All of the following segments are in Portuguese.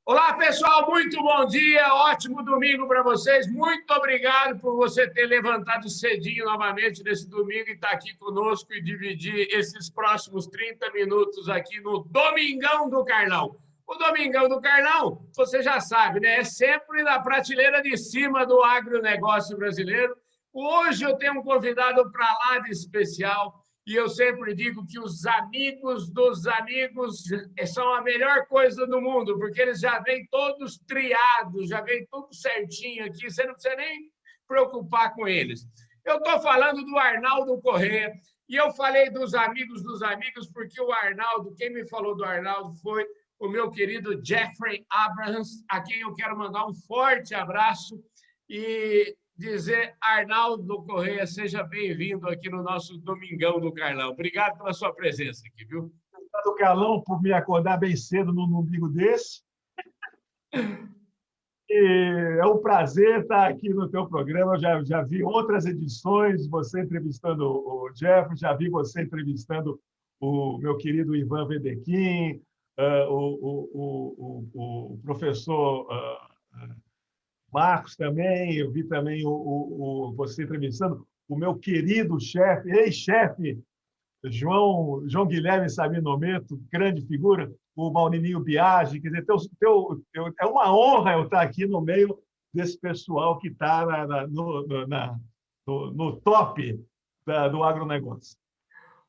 Olá, pessoal, muito bom dia, ótimo domingo para vocês. Muito obrigado por você ter levantado cedinho novamente nesse domingo e estar aqui conosco e dividir esses próximos 30 minutos aqui no Domingão do Carlão. O Domingão do Carlão, você já sabe, né? É sempre na prateleira de cima do agronegócio brasileiro. Hoje eu tenho um convidado para lá de especial. E eu sempre digo que os amigos dos amigos são a melhor coisa do mundo, porque eles já vêm todos triados, já vêm tudo certinho aqui, você não precisa nem preocupar com eles. Eu estou falando do Arnaldo Corrêa, e eu falei dos amigos, porque o Arnaldo, quem me falou do Arnaldo foi o meu querido Jeffrey Abrahams, a quem eu quero mandar um forte abraço, e dizer, Arnaldo Corrêa, seja bem-vindo aqui no nosso Domingão do Carlão. Obrigado pela sua presença aqui, viu? Obrigado, Carlão, por me acordar bem cedo num domingo desse. E é um prazer estar aqui no teu programa. Eu já vi outras edições, você entrevistando o Jeff, já vi você entrevistando o meu querido Ivan Vedequim, o professor Marcos também, eu vi também você entrevistando o meu querido chefe, ex-chefe, João Guilherme Sabinometo, grande figura, o Maurininho Biagi. Quer dizer, é uma honra eu estar aqui no meio desse pessoal que está no top do agronegócio.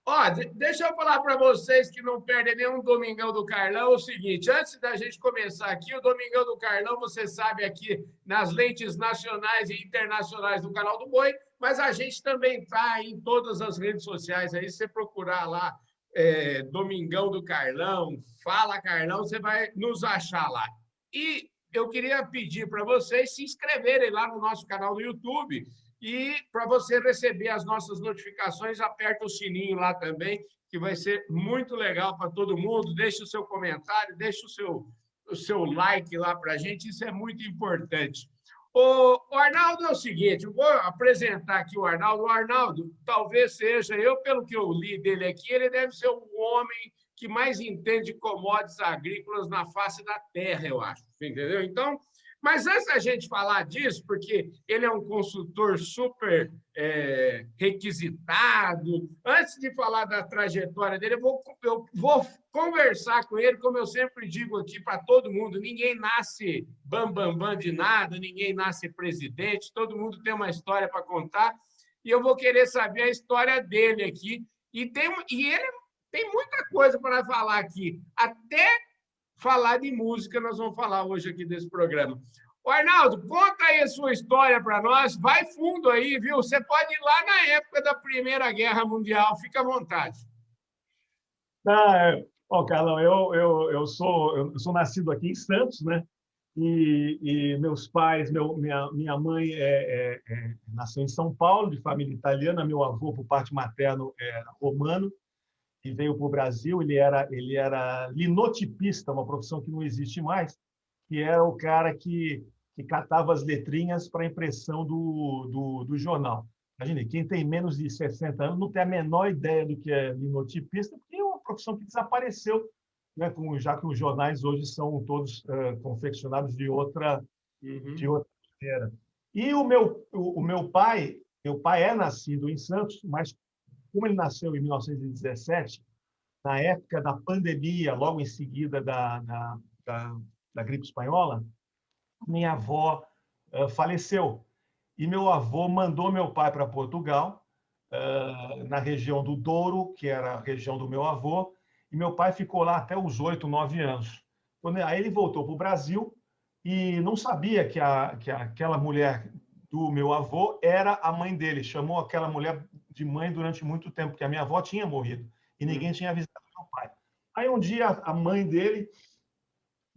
Ó, deixa eu falar para vocês que não perdem nenhum Domingão do Carlão o seguinte, antes da gente começar aqui, o Domingão do Carlão, você sabe, aqui nas lentes nacionais e internacionais do Canal do Boi, mas a gente também está em todas as redes sociais, aí você procurar lá, Domingão do Carlão, Fala Carlão, você vai nos achar lá. E eu queria pedir para vocês se inscreverem lá no nosso canal do YouTube, e para você receber as nossas notificações, aperta o sininho lá também, que vai ser muito legal para todo mundo. Deixe o seu comentário, deixe o seu like lá para a gente, isso é muito importante. O Arnaldo é o seguinte, eu vou apresentar aqui o Arnaldo. O Arnaldo talvez seja, pelo que eu li dele aqui, ele deve ser o homem que mais entende commodities agrícolas na face da terra, eu acho, entendeu? Então, mas antes da gente falar disso, porque ele é um consultor super requisitado, antes de falar da trajetória dele, eu vou conversar com ele, como eu sempre digo aqui para todo mundo, ninguém nasce bam de nada, ninguém nasce presidente, todo mundo tem uma história para contar, e eu vou querer saber a história dele aqui, e ele tem muita coisa para falar aqui, até falar de música, nós vamos falar hoje aqui desse programa. O Arnaldo, conta aí a sua história para nós, vai fundo aí, viu? Você pode ir lá na época da Primeira Guerra Mundial, fica à vontade. Carlão, eu sou nascido aqui em Santos, né? E meus pais, minha mãe nasceu em São Paulo, de família italiana, meu avô, por parte materna, era romano, e veio para o Brasil. Ele era linotipista, uma profissão que não existe mais, que era o cara que catava as letrinhas para a impressão do jornal. Imagine, quem tem menos de 60 anos não tem a menor ideia do que é linotipista, porque é uma profissão que desapareceu, né, já que os jornais hoje são todos confeccionados de outra maneira. E o meu pai é nascido em Santos, mas como ele nasceu em 1917, na época da pandemia, logo em seguida da gripe espanhola, minha avó faleceu. E meu avô mandou meu pai para Portugal, na região do Douro, que era a região do meu avô, e meu pai ficou lá até os 8, 9 anos. Aí ele voltou para o Brasil e não sabia que aquela mulher do meu avô era a mãe dele. Chamou aquela mulher de mãe durante muito tempo, porque a minha avó tinha morrido e ninguém tinha avisado meu pai. Aí um dia a mãe dele,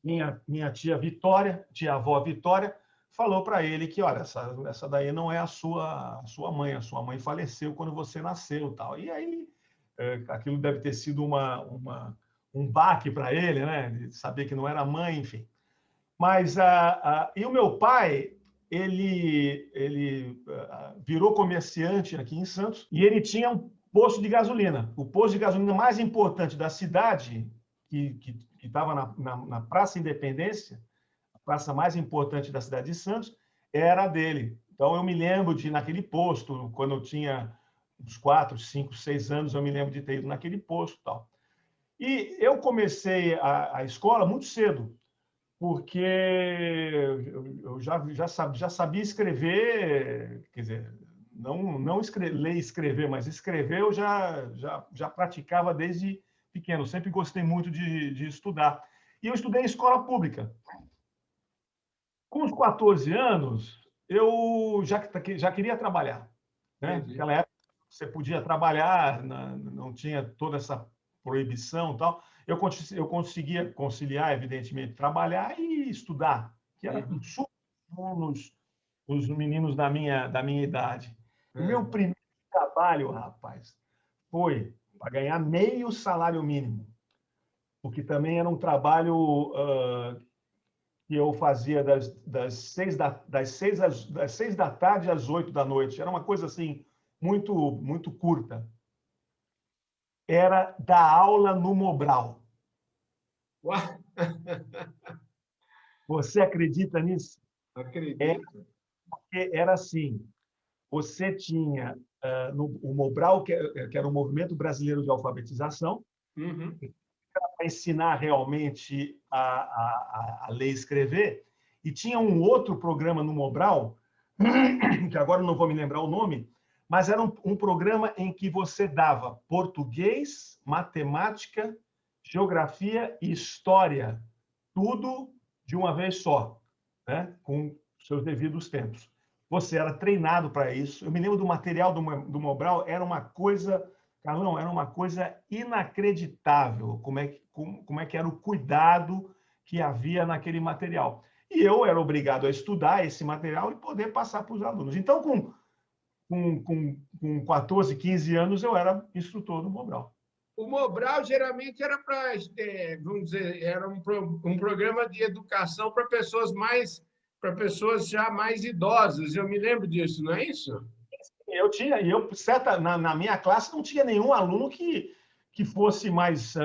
minha tia Vitória, tia-avó Vitória, falou para ele que, olha, essa daí não é a sua mãe faleceu quando você nasceu, tal. E aí aquilo deve ter sido um baque para ele, né? De saber que não era mãe, enfim. Mas e o meu pai, ele virou comerciante aqui em Santos e ele tinha um posto de gasolina. O posto de gasolina mais importante da cidade, que estava na Praça Independência, praça mais importante da cidade de Santos, era a dele. Então, eu me lembro de ir naquele posto, quando eu tinha uns 4, 5, 6 anos, eu me lembro de ter ido naquele posto e tal. E eu comecei a escola muito cedo, porque eu já sabia escrever, quer dizer, não ler e escrever, mas escrever eu já praticava desde pequeno. Eu sempre gostei muito de estudar. E eu estudei em escola pública. Com os 14 anos, eu já queria trabalhar, né? Entendi. Naquela época, você podia trabalhar, não tinha toda essa proibição e tal. Eu conseguia conciliar, evidentemente, trabalhar e estudar, que era Uhum. super bom os meninos da minha idade. O É. meu primeiro trabalho, rapaz, foi para ganhar meio salário mínimo, porque também era um trabalho que eu fazia das 6 da tarde às 8 da noite. Era uma coisa assim, muito curta. Era dar aula no Mobral. Uau, Você acredita nisso? É acredito. porque era assim, você tinha o Mobral, que era o Movimento Brasileiro de Alfabetização, Uhum. para ensinar realmente a ler e escrever, e tinha um outro programa no Mobral, que agora não vou me lembrar o nome, mas era um programa em que você dava português, matemática, geografia e história, tudo de uma vez só, né? Com seus devidos tempos. Você era treinado para isso. Eu me lembro do material do Mobral, era uma coisa, Carlão, era uma coisa inacreditável como é que era o cuidado que havia naquele material. E eu era obrigado a estudar esse material e poder passar para os alunos. Então, com 14, 15 anos, eu era instrutor do Mobral. O Mobral geralmente era para, vamos dizer, era um programa de educação para pessoas já mais idosas. Eu me lembro disso, não é isso? Na minha classe não tinha nenhum aluno que fosse mais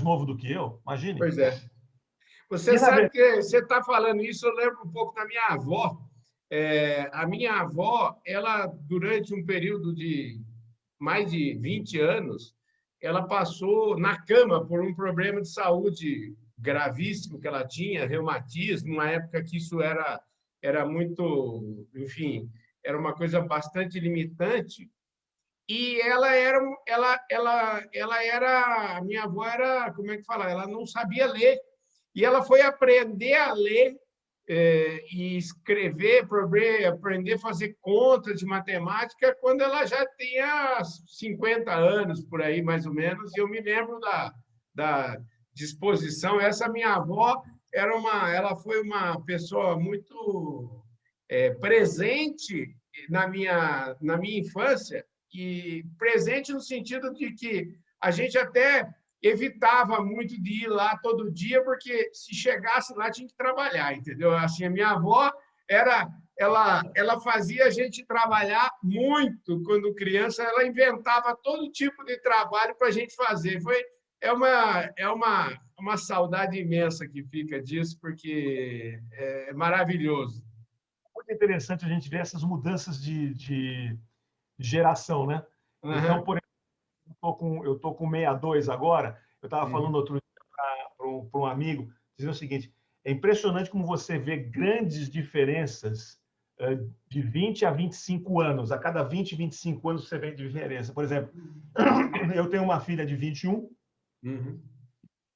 novo do que eu, imagine. Pois é. Você E, na sabe verdade, que você está falando isso, eu lembro um pouco da minha avó. A minha avó, ela, durante um período de mais de 20 anos, ela passou na cama por um problema de saúde gravíssimo que ela tinha, reumatismo, numa época que isso era muito, enfim, era uma coisa bastante limitante. E ela era, a minha avó era, como é que fala? Ela não sabia ler. E ela foi aprender a ler e escrever, aprender a fazer contas de matemática quando ela já tinha 50 anos, por aí, mais ou menos. E eu me lembro da disposição. Essa minha avó ela foi uma pessoa muito presente na minha infância, e presente no sentido de que a gente até evitava muito de ir lá todo dia, porque se chegasse lá tinha que trabalhar, entendeu? Assim, a minha avó ela fazia a gente trabalhar muito quando criança, ela inventava todo tipo de trabalho para a gente fazer. É uma saudade imensa que fica disso, porque é maravilhoso. muito interessante a gente ver essas mudanças de geração, né? Então, Uhum. por exemplo, eu tô com 62 agora. Eu estava falando Uhum. outro dia para um amigo, dizendo o seguinte: é impressionante como você vê grandes diferenças de 20 a 25 anos. A cada 20, 25 anos você vê diferença. Por exemplo, eu tenho uma filha de 21, Uhum.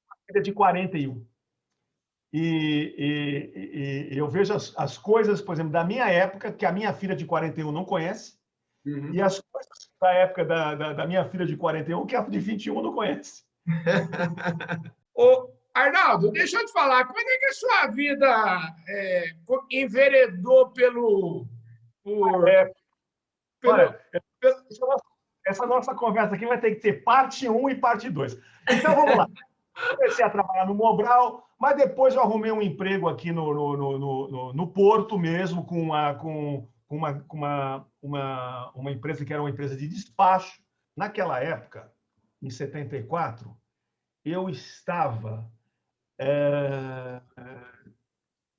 uma filha de 41. E eu vejo as coisas, por exemplo, da minha época, que a minha filha de 41 não conhece, e Uhum. as coisas da época da minha filha de 41 que a de 21 não conhece. Ô, Arnaldo, deixa eu te falar, como é que a sua vida enveredou por, É, pelo, olha, pelo... essa nossa conversa aqui vai ter que ter parte um e parte 2. Então, vamos lá. Comecei a trabalhar no Mobral, mas depois eu arrumei um emprego aqui no Porto mesmo, com uma empresa que era uma empresa de despacho. Naquela época, em 74, eu estava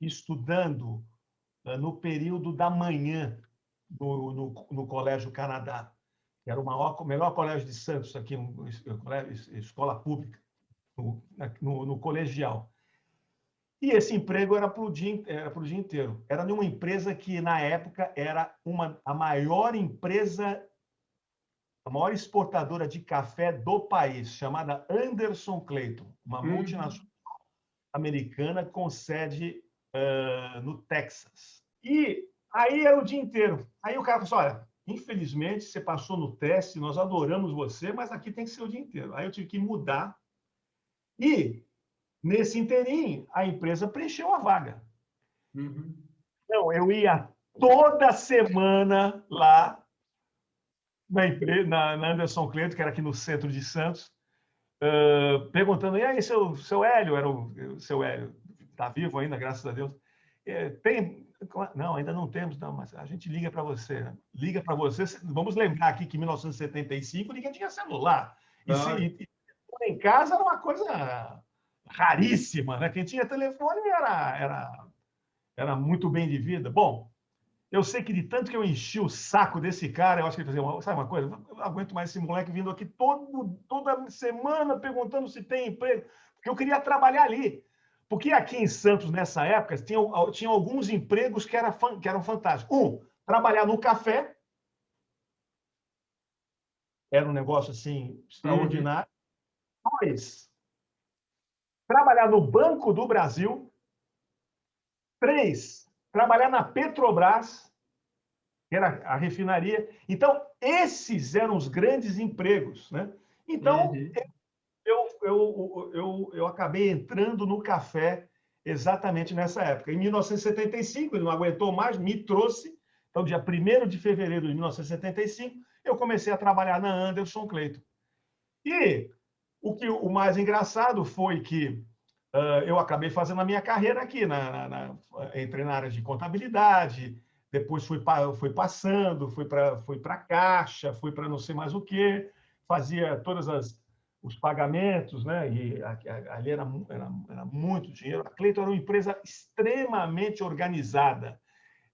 estudando no período da manhã no Colégio Canadá, que era o melhor colégio de Santos, aqui, escola pública, no colegial. E esse emprego era para o dia inteiro. Era numa empresa que, na época, era a maior empresa, a maior exportadora de café do país, chamada Anderson Clayton, uma multinacional americana com sede no Texas. E aí era o dia inteiro. Aí o cara falou assim, olha, infelizmente, você passou no teste, nós adoramos você, mas aqui tem que ser o dia inteiro. Aí eu tive que mudar. E, nesse inteirinho, a empresa preencheu a vaga. Então, eu ia toda semana lá na Anderson Clayton, que era aqui no centro de Santos, perguntando, e aí, seu Hélio, era o seu Hélio, está vivo ainda, graças a Deus. Tem... Não, ainda não temos, não, mas a gente liga para você. Né? Liga para você. Vamos lembrar aqui que em 1975 ninguém tinha celular. E em casa era uma coisa raríssima. Né? Quem tinha telefone era muito bem de vida. Bom, eu sei que de tanto que eu enchi o saco desse cara, eu acho que ele fazia, sabe uma coisa? Eu não aguento mais esse moleque vindo aqui toda semana perguntando se tem emprego, porque eu queria trabalhar ali. Porque aqui em Santos, nessa época, tinha alguns empregos que eram fantásticos. Trabalhar no café, era um negócio assim extraordinário. 2, trabalhar no Banco do Brasil. 3, trabalhar na Petrobras, que era a refinaria. Então, esses eram os grandes empregos. Né? Então, eu acabei entrando no café exatamente nessa época. Em 1975, ele não aguentou mais, me trouxe. Então, dia 1º de fevereiro de 1975, eu comecei a trabalhar na Anderson Clayton. E o mais engraçado foi que eu acabei fazendo a minha carreira aqui. Entrei na área de contabilidade, depois fui passando, fui para a Caixa, fui para não sei mais o quê, fazia os pagamentos, né? E ali era muito dinheiro. A Clayton era uma empresa extremamente organizada.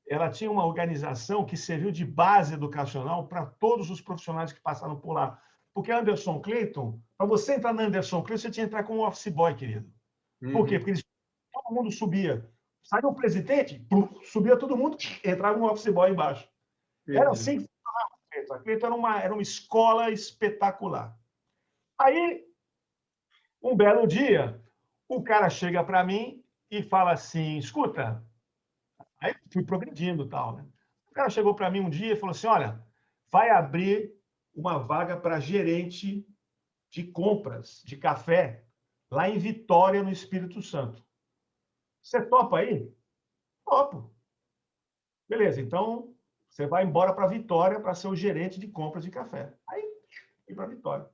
Ela tinha uma organização que serviu de base educacional para todos os profissionais que passaram por lá. Porque a Anderson Clayton, para você entrar na Anderson Clayton, você tinha que entrar como office boy, querido. Por quê? Porque todo mundo subia. Saiu o presidente, subia todo mundo, entrava um office boy embaixo. Era assim que funcionava a Clayton. A Clayton era uma escola espetacular. Aí, um belo dia, o cara chega para mim e fala assim, escuta, aí fui progredindo e tal, né? O cara chegou para mim um dia e falou assim, olha, vai abrir uma vaga para gerente de compras de café lá em Vitória, no Espírito Santo. Você topa aí? Topo. Beleza, então você vai embora para Vitória para ser o gerente de compras de café. Aí fui para Vitória.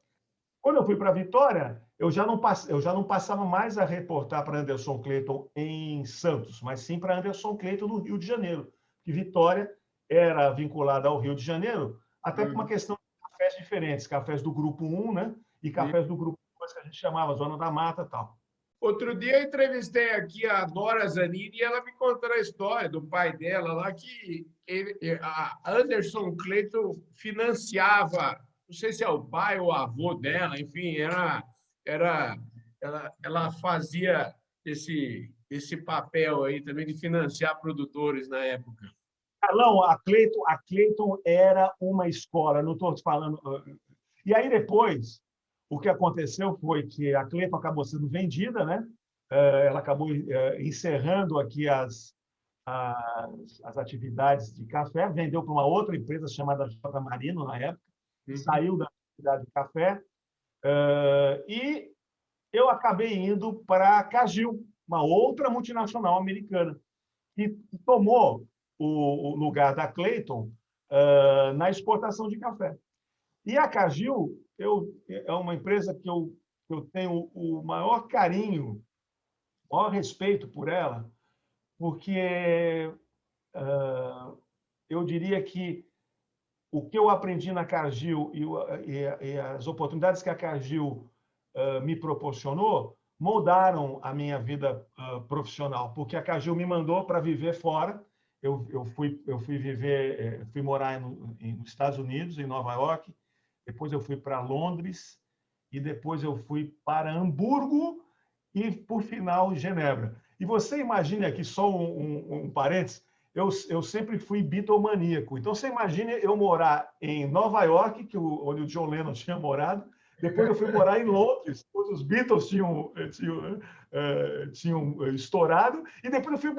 Quando eu fui para Vitória, eu já não passava mais a reportar para Anderson Clayton em Santos, mas sim para Anderson Clayton no Rio de Janeiro, que Vitória era vinculada ao Rio de Janeiro, até por uma questão de cafés diferentes, cafés do Grupo 1, né? E cafés do Grupo 2, que a gente chamava Zona da Mata e tal. Outro dia eu entrevistei aqui a Dora Zanini e ela me contou a história do pai dela lá, que a Anderson Clayton financiava, não sei se é o pai ou o avô dela, enfim, ela fazia esse papel aí também de financiar produtores na época. Carlão, a Clayton era uma escola, não estou te falando. E aí depois, o que aconteceu foi que a Clayton acabou sendo vendida, né? Ela acabou encerrando aqui as atividades de café, vendeu para uma outra empresa chamada J. Marino, na época, saiu da atividade de café, e eu acabei indo para a Cargill, uma outra multinacional americana, que tomou o lugar da Clayton na exportação de café. E a Cargill é uma empresa que eu tenho o maior carinho, o maior respeito por ela, porque eu diria que o que eu aprendi na Cargill e as oportunidades que a Cargill me proporcionou moldaram a minha vida profissional, porque a Cagil me mandou para viver fora. Eu fui viver, fui morar nos Estados Unidos, em Nova York. Depois eu fui para Londres e depois eu fui para Hamburgo e, por final, Genebra. E você imagine aqui, só um parênteses, eu sempre fui bitomaníaco. Então, você imagine eu morar em Nova York, onde o John Lennon tinha morado, depois eu fui morar em Londres, onde os Beatles tinham estourado, e depois eu fui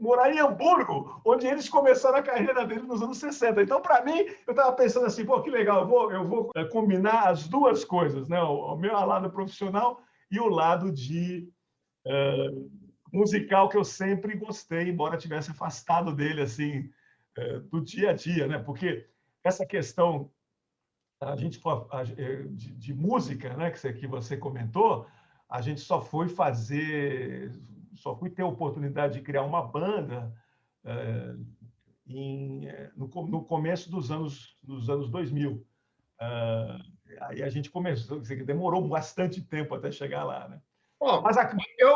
morar em Hamburgo, onde eles começaram a carreira deles nos anos 60. Então, para mim, eu estava pensando assim, pô, que legal, eu vou combinar as duas coisas, né? O meu lado profissional e o lado musical que eu sempre gostei, embora tivesse afastado dele assim do dia a dia, né? Porque essa questão a gente de música, né, que você comentou, a gente só fui ter a oportunidade de criar uma banda no começo dos anos 2000. Aí a gente começou, demorou bastante tempo até chegar lá, né? Bom, Mas eu,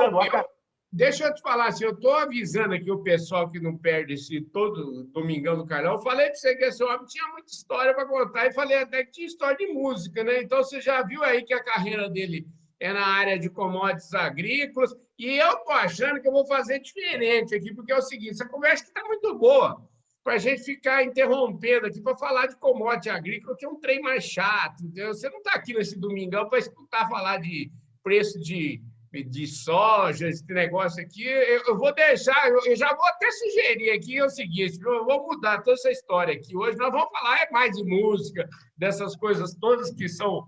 deixa eu te falar assim, eu estou avisando aqui o pessoal que não perde esse todo Domingão do Carlão. Eu falei para você que esse homem tinha muita história para contar e falei até que tinha história de música, né? Então você já viu aí que a carreira dele é na área de commodities agrícolas e eu estou achando que eu vou fazer diferente aqui, porque é o seguinte, essa conversa está muito boa para a gente ficar interrompendo aqui para falar de commodity agrícola, que é um trem mais chato, entendeu? Você não está aqui nesse Domingão para escutar falar de preço de soja, esse negócio aqui, eu vou deixar, eu já vou até sugerir aqui o seguinte, eu vou mudar toda essa história aqui. Hoje nós vamos falar mais de música, dessas coisas todas que são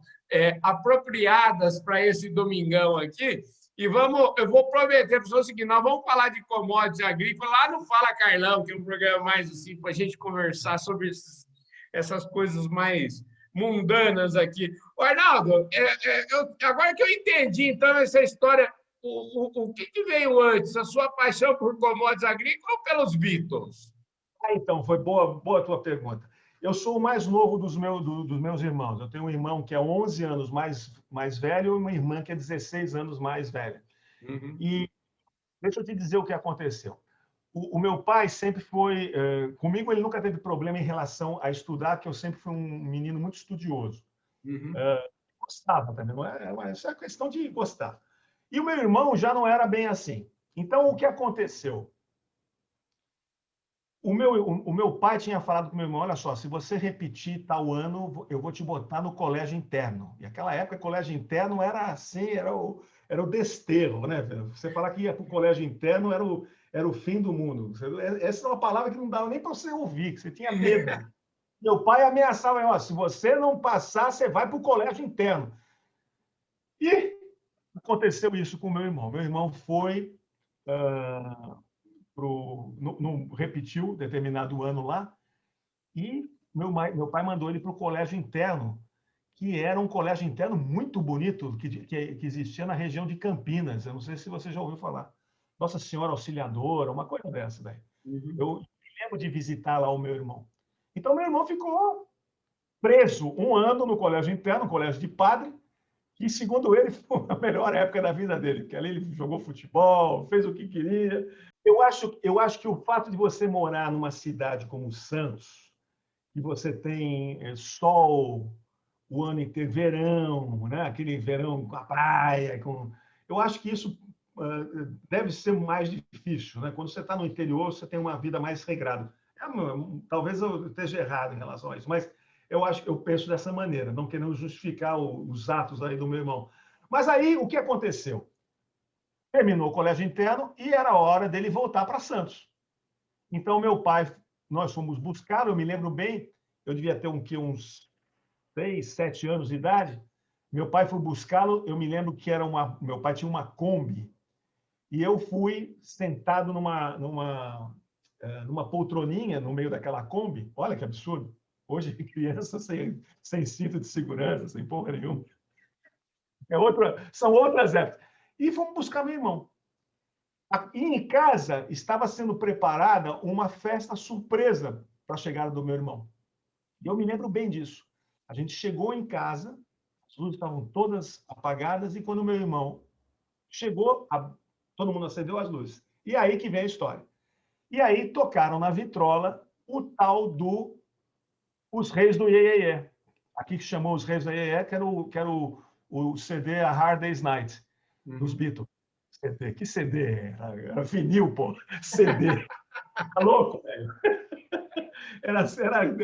apropriadas para esse domingão aqui, e eu vou prometer para o seguinte, nós vamos falar de commodities agrícolas lá no Fala Carlão, que é um programa mais assim, para a gente conversar sobre essas coisas mais mundanas aqui. Ô, Arnaldo, agora que eu entendi, então, essa história, o que veio antes? A sua paixão por commodities agrícolas ou pelos Beatles? Então, foi boa a tua pergunta. Eu sou o mais novo dos meus irmãos. Eu tenho um irmão que é 11 anos mais velho e uma irmã que é 16 anos mais velha. Uhum. E deixa eu te dizer o que aconteceu. O meu pai sempre foi... comigo, ele nunca teve problema em relação a estudar, que eu sempre fui um menino muito estudioso. Uhum. Gostava também, isso é questão de gostar. E o meu irmão já não era bem assim. Então, o que aconteceu? O meu pai tinha falado com o meu irmão, olha só, se você repetir tal ano, eu vou te botar no colégio interno. E naquela época, colégio interno era assim, era o desterro, né? Você falar que ia para o colégio interno era o fim do mundo. Essa é uma palavra que não dava nem para você ouvir, que você tinha medo. Meu pai ameaçava, ó, se você não passar, você vai para o colégio interno. E aconteceu isso com o meu irmão. Meu irmão foi... não repetiu determinado ano lá, e meu pai mandou ele para o colégio interno, que era um colégio interno muito bonito, que existia na região de Campinas. Eu não sei se você já ouviu falar. Nossa Senhora Auxiliadora, uma coisa dessa, daí. Uhum. Eu lembro de visitar lá o meu irmão. Então, meu irmão ficou preso um ano no colégio interno, no colégio de padre, que, segundo ele, foi a melhor época da vida dele, porque ali ele jogou futebol, fez o que queria. Eu acho que o fato de você morar numa cidade como Santos, que você tem sol o ano inteiro, verão, né? Aquele verão com a praia, eu acho que isso deve ser mais difícil, né? Quando você está no interior, você tem uma vida mais regrada. Talvez eu esteja errado em relação a isso, mas eu penso dessa maneira, não querendo justificar os atos aí do meu irmão. Mas aí o que aconteceu? Terminou o colégio interno e era hora dele voltar para Santos. Então, meu pai, nós fomos buscar, eu me lembro bem, eu devia ter uns 6, 7 anos de idade. Meu pai foi buscá-lo, eu me lembro que meu pai tinha uma Kombi, e eu fui sentado numa poltroninha no meio daquela Kombi. Olha que absurdo. Hoje, criança sem cinto de segurança, sem porra nenhuma. São outras épocas. E fomos buscar meu irmão. E em casa estava sendo preparada uma festa surpresa para a chegada do meu irmão. E eu me lembro bem disso. A gente chegou em casa, as luzes estavam todas apagadas, e quando meu irmão todo mundo acendeu as luzes. E aí que vem a história. E aí tocaram na vitrola o tal Os Reis do Iê, Iê, Iê. Aqui que chamou Os Reis do Iê, Iê, que era o CD A Hard Day's Night, dos Beatles. CD. Que CD? Era vinil, pô. CD. Tá louco, velho? Era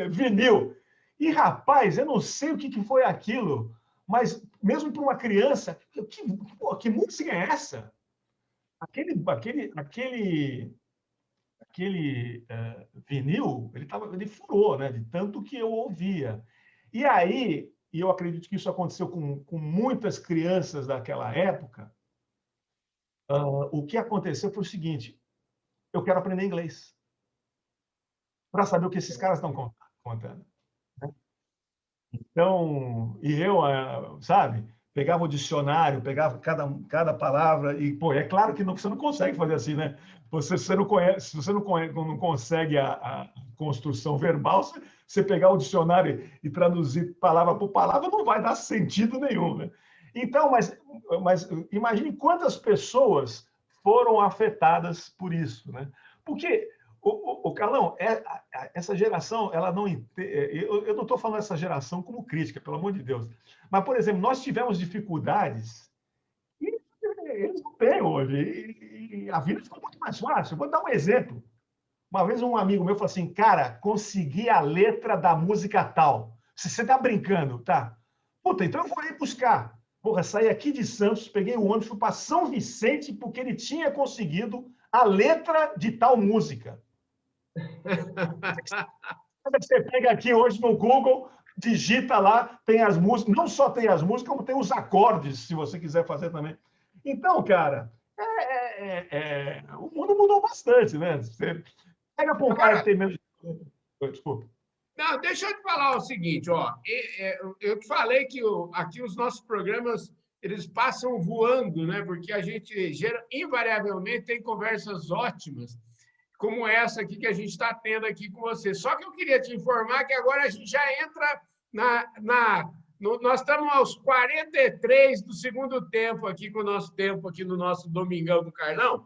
vinil. E, rapaz, eu não sei o que foi aquilo, mas mesmo para uma criança, que música é essa? Aquele vinil, ele furou, né? De tanto que eu ouvia. E aí, e eu acredito que isso aconteceu com muitas crianças daquela época, o que aconteceu foi o seguinte: eu quero aprender inglês para saber o que esses caras estão contando. Então, e eu, sabe, pegava o dicionário, pegava cada palavra e, pô, é claro que você não consegue fazer assim, né? Você não conhece, se você não consegue a construção verbal, você pegar o dicionário e traduzir palavra por palavra, não vai dar sentido nenhum, né? Então, mas imagine quantas pessoas foram afetadas por isso, né? Porque o Carlão, essa geração, ela não eu não estou falando essa geração como crítica, pelo amor de Deus. Mas, por exemplo, nós tivemos dificuldades e eles não têm hoje. E a vida ficou muito mais fácil. Vou dar um exemplo. Uma vez um amigo meu falou assim, cara, consegui a letra da música tal. Você está brincando, tá? Puta, então eu vou ir buscar. Porra, saí aqui de Santos, peguei o ônibus, fui para São Vicente, porque ele tinha conseguido a letra de tal música. Você pega aqui hoje no Google, digita lá, tem as músicas, não só tem as músicas, como tem os acordes, se você quiser fazer também. Então, cara, o mundo mudou bastante, né? Você pega para um cara que tem menos... Desculpa. Não, deixa eu te falar o seguinte, ó, eu te falei que aqui os nossos programas eles passam voando, né? Porque a gente invariavelmente tem conversas ótimas, como essa aqui que a gente está tendo aqui com você. Só que eu queria te informar que agora a gente já entra nós estamos aos 43 do segundo tempo aqui, com o nosso tempo aqui no nosso Domingão do Carlão,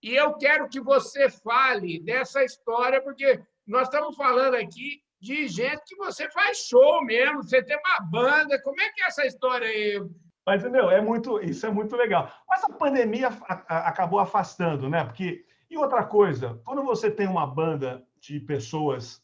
e eu quero que você fale dessa história, porque nós estamos falando aqui de gente que você faz show mesmo, você tem uma banda, como é que é essa história aí? Mas, meu, isso é muito legal. Mas a pandemia acabou afastando, né? Porque, e outra coisa, quando você tem uma banda de pessoas,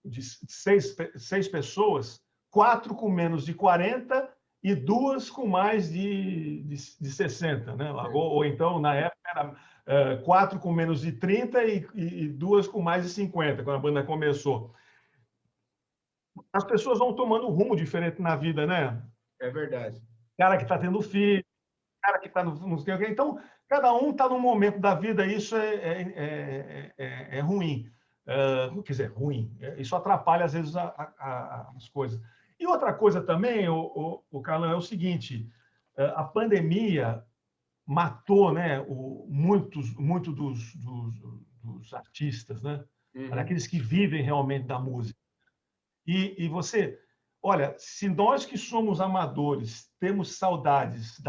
de seis pessoas, 4 com menos de 40 e 2 com mais de 60, né? Ou então, na época, era 4 com menos de 30 e 2 com mais de 50, quando a banda começou. As pessoas vão tomando um rumo diferente na vida, né? É verdade. Cara que está tendo filho, cara que está no... Então, cada um está num momento da vida, isso é ruim. Quer dizer, ruim. Isso atrapalha, às vezes, as coisas. E outra coisa também, o Carlão, é o seguinte, a pandemia matou, né, muitos dos artistas, né? Aqueles que vivem realmente da música. E você, olha, se nós que somos amadores temos saudades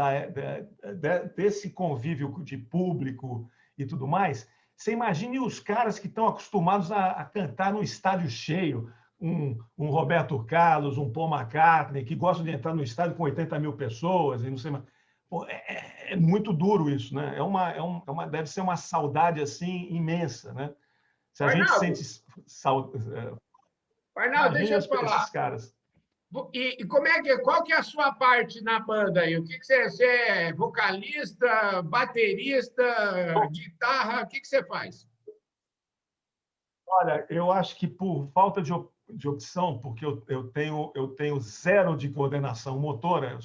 desse convívio de público e tudo mais, você imagine os caras que estão acostumados a cantar no estádio cheio, um Roberto Carlos, um Paul McCartney, que gostam de entrar no estádio com 80 mil pessoas, e não sei mais. Pô, é muito duro isso, né? Deve ser uma saudade assim imensa, né? Se a gente sente saudade. Arnaldo, deixa eu te falar. Esses caras. E qual que é a sua parte na banda aí? O que você é? Vocalista, baterista, guitarra? O que você faz? Olha, eu acho que por falta de opção, porque eu tenho zero de coordenação motora. Pra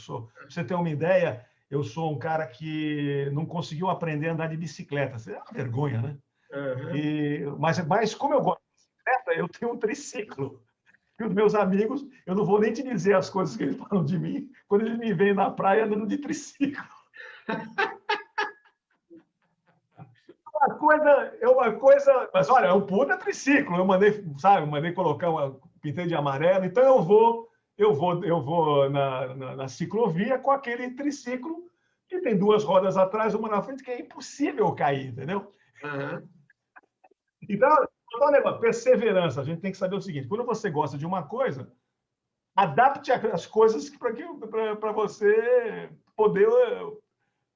você ter uma ideia, eu sou um cara que não conseguiu aprender a andar de bicicleta. Isso é uma vergonha, né? Uhum. Mas como eu gosto de bicicleta, eu tenho um triciclo. E os meus amigos, eu não vou nem te dizer as coisas que eles falam de mim quando eles me veem na praia andando de triciclo. Uma coisa, mas olha, é um puta triciclo. Eu mandei colocar pintei de amarelo. Então eu vou na ciclovia com aquele triciclo que tem 2 rodas atrás, uma na frente, que é impossível cair, entendeu? Aham. Então, perseverança. A gente tem que saber o seguinte: quando você gosta de uma coisa, adapte as coisas para você poder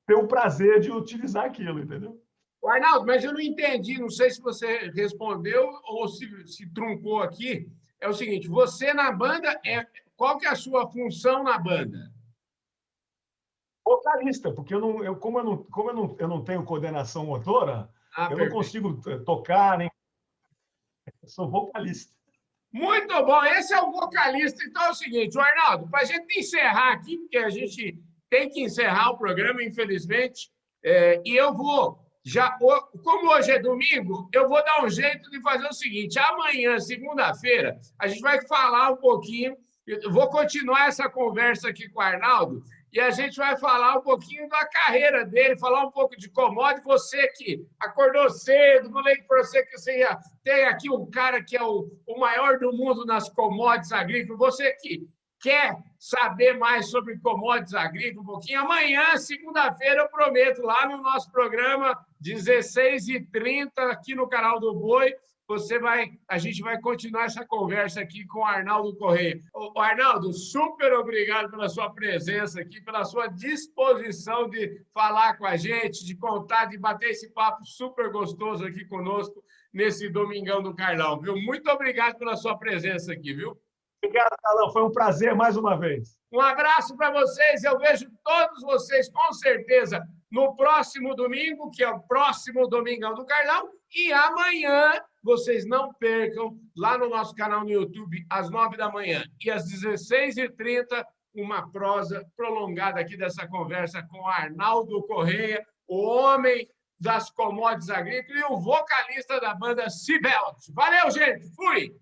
ter o prazer de utilizar aquilo, entendeu? Arnaldo, mas eu não entendi, não sei se você respondeu ou se truncou aqui. É o seguinte, você na banda, qual que é a sua função na banda? Vocalista, porque eu não tenho coordenação motora, Ah, eu não perfeito. consigo tocar, nem. Eu sou vocalista. Muito bom, esse é o vocalista. Então é o seguinte, Arnaldo, para a gente encerrar aqui, porque a gente tem que encerrar o programa, infelizmente, e eu vou, como hoje é domingo, eu vou dar um jeito de fazer o seguinte, amanhã, segunda-feira, a gente vai falar um pouquinho, eu vou continuar essa conversa aqui com o Arnaldo, e a gente vai falar um pouquinho da carreira dele, falar um pouco de commodity, você que acordou cedo, falei para você que você ia ter aqui um cara que é o maior do mundo nas commodities agrícolas, você que quer saber mais sobre commodities agrícolas um pouquinho, amanhã, segunda-feira, eu prometo, lá no nosso programa, 16h30, aqui no canal do Boi, a gente vai continuar essa conversa aqui com o Arnaldo Correia. Arnaldo, super obrigado pela sua presença aqui, pela sua disposição de falar com a gente, de contar, de bater esse papo super gostoso aqui conosco nesse Domingão do Carlão, viu? Muito obrigado pela sua presença aqui, viu? Obrigado, Carlão. Foi um prazer mais uma vez. Um abraço para vocês. Eu vejo todos vocês, com certeza, no próximo domingo, que é o próximo Domingão do Carlão. E amanhã, vocês não percam, lá no nosso canal no YouTube, às 9 da manhã e às 16h30, uma prosa prolongada aqui dessa conversa com Arnaldo Correia, o homem das commodities agrícolas e o vocalista da banda Cibelt. Valeu, gente! Fui!